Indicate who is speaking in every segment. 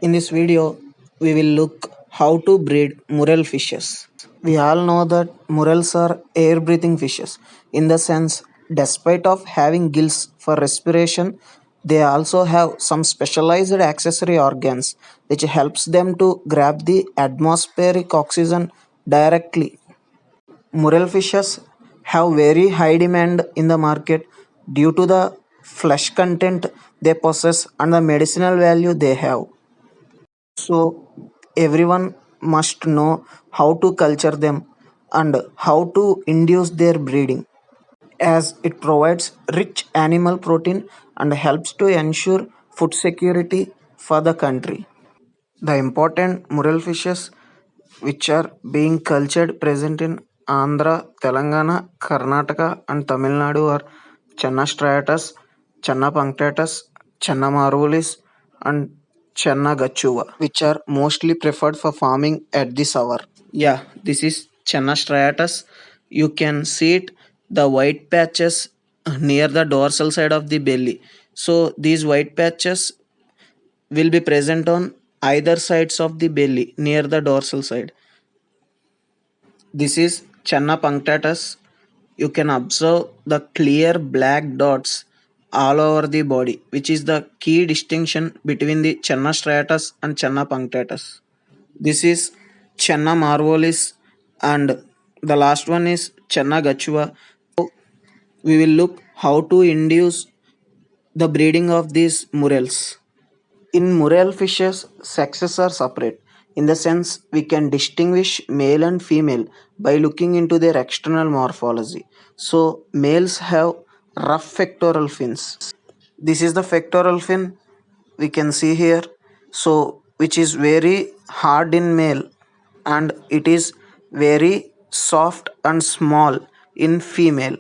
Speaker 1: In this video, we will look how to breed murrel fishes. We all know that murrels are air-breathing fishes. In the sense, despite of having gills for respiration, they also have some specialized accessory organs which helps them to grab the atmospheric oxygen directly. Murrel fishes have very high demand in the market due to the flesh content they possess and the medicinal value they have. So everyone must know how to culture them and how to induce their breeding, as it provides rich animal protein and helps to ensure food security for the country. The important murrel fishes which are being cultured present in Andhra, Telangana, Karnataka and Tamil Nadu are Channa striatus, Channa punctatus, Channa marvelis and Channa gachuva, which are mostly preferred for farming at this hour. Yeah, this is Channa striatus. You can see it, the white patches near the dorsal side of the belly. So these white patches will be present on either sides of the belly near the dorsal side. This is Channa punctatus. You can observe the clear black dots all over the body, which is the key distinction between the Channa striatus and Channa punctatus. This is Channa marvelis, and the last one is Channa gachuva. We will look how to induce the breeding of these murrels. In murrel fishes, sexes are separate. In the sense, we can distinguish male and female by looking into their external morphology. So, males have rough pectoral fins. This is the pectoral fin we can see here. So, which is very hard in male and it is very soft and small in female.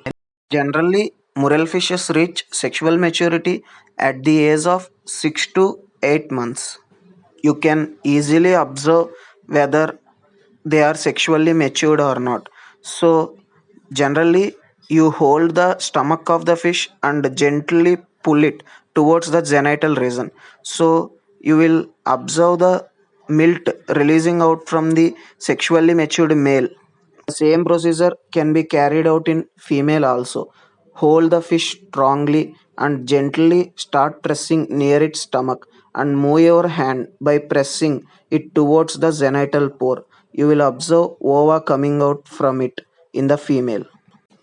Speaker 1: Generally, murrel fishes reach sexual maturity at the age of 6 to 8 months. You can easily observe whether they are sexually matured or not. So, generally, you hold the stomach of the fish and gently pull it towards the genital region. So, you will observe the milt releasing out from the sexually matured male. The same procedure can be carried out in female also. Hold the fish strongly and gently start pressing near its stomach and move your hand by pressing it towards the genital pore. You will observe ova coming out from it in the female.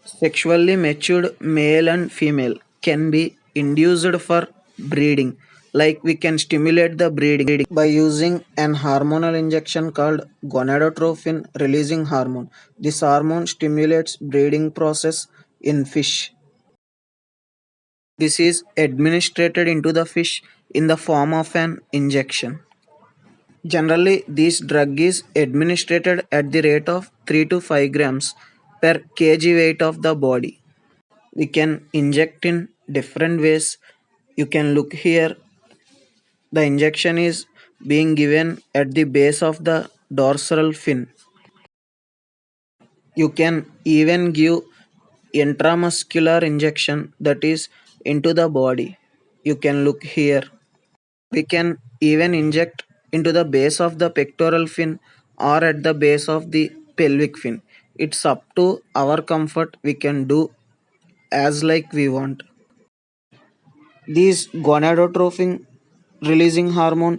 Speaker 1: Sexually matured male and female can be induced for breeding. Like we can stimulate the breeding by using an hormonal injection called gonadotropin releasing hormone. This hormone stimulates breeding process in fish. This is administered into the fish in the form of an injection. Generally, this drug is administered at the rate of 3 to 5 grams per kg weight of the body. We can inject in different ways. You can look here, the injection is being given at the base of the dorsal fin. You can even give intramuscular injection, that is into the body. You can look here. We can even inject into the base of the pectoral fin or at the base of the pelvic fin. It's up to our comfort. We can do as like we want. This gonadotropin releasing hormone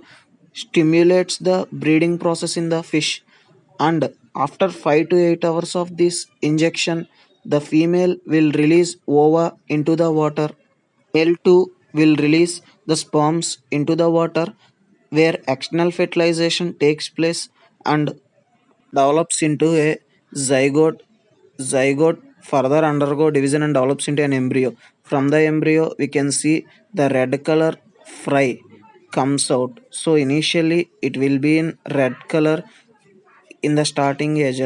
Speaker 1: stimulates the breeding process in the fish, and after 5 to 8 hours of this injection, the female will release ova into the water. Male too will release the sperms into the water where external fertilization takes place and develops into a zygote. Zygote further undergo division and develops into an embryo. From the embryo, we can see the red color fry comes out. So initially, it will be in red color in the starting age.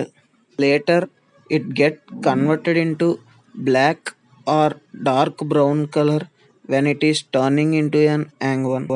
Speaker 1: Later, it get converted into black or dark brown color when it is turning into an angwan.